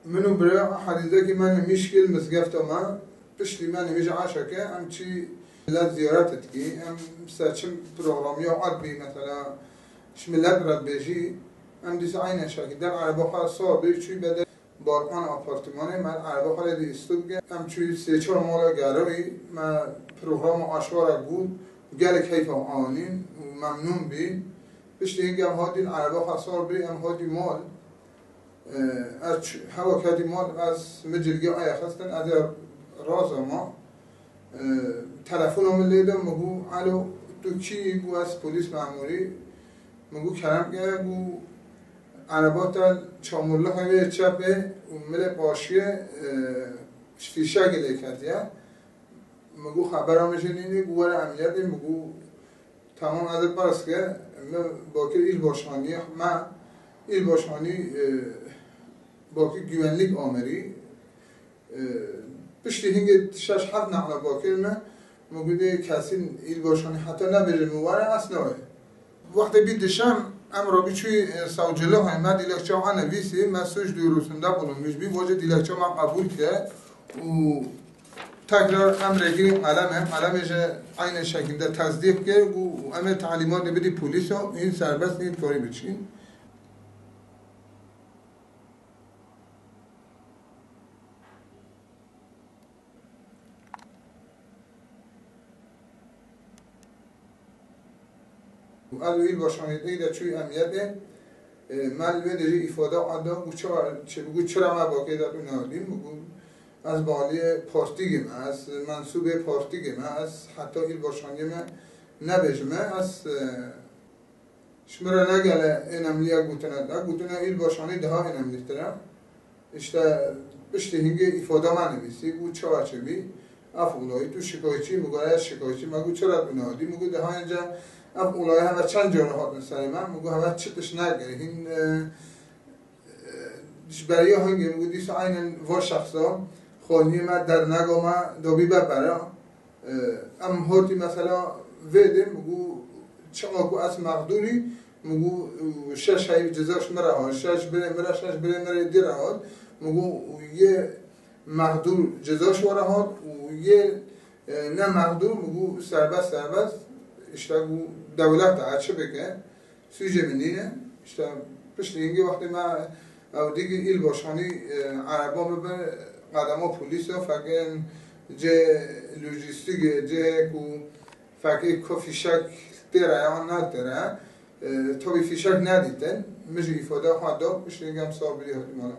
منو برا حديثة كي ما مشكل مسقفته ما بشلي ما نميج عاشكة أم شي لا زيارتك أم ساتشم برنامج عربي مثلا شملات رد بيجي أم ديس عين شاكي در عربا خال صابر شوي بدل بالکن آپارتمانه من عربا خال دی استود أم شوي سه مالا جراوي ما برنامج عشوار بود قال كيف عانين وممنون بين بشلي هنگام هادي عربا خال صابر أم هادي مال هوا کدی مال از مجلگی آیا خستن از راز ما تلفنم لیدم مگو الو تو کی گو از پلیس ماموری مگو کرم که گو عربات چامرله های چپه و مل قاشیه فیشه گلی کردیه مگو خبرم شنیدی گو ور عملیاتی مگو تمام از پرس که با که ایل باشانی ما ایل باشانی با که güvenlik آمری پشتی هنگه شش هفت نحنا با کلمه موجوده کسی ایل باشانی حتی نبیره مواره اصلا وقتی بیدشم امرا بیچوی سوجله های من دیلکچه ها نویسی من سوش دیروسنده بولم میشبی واجه دیلکچه من قبول که و تکرار امر گیریم قلمش این شکل تصدیق که و امر تعلیمات بدی پولیس ها این سربست این کاری بچین از ویل باشانیده در چوی امیته ملوه دری ifade آدم بگو چرا ما باقی دارم نادیم بگو از بالی پارتیگم از منصوب پارتیگم از حتی ایل باشانی من نبجم از شمره نگله این عملیه گوتنه ایل باشانی ده ها این عملیه تره اشته بشته هنگه ifade من نویسی بگو چه بی افولایی تو شکایچی مگو شکایچی مگو چرا بنادیم مگو ده ها اینجا اب اولای همه چند جانه هات مثلا من مگو همه چطش نگره این برای هنگی مگو دیس عین و شخصا خانی ما در نگا ما دابی ببره ام هاتی مثلا ویده مگو چقاکو از مقدوری مگو شش های جزاش مره ها شش بره مره دیره ها مگو یه مقدور جزاش وره ها و یه نه مقدور مگو سربست işte bu devlet de açı beke süce minine işte pişliğinge vakti ma avdigi il başani araba be qadama polis faken ce lojistik ce ku fakir ko fişak tera ya na tera tabi fişak naditen mecli ifade xada pişliğingem sabiri hatimala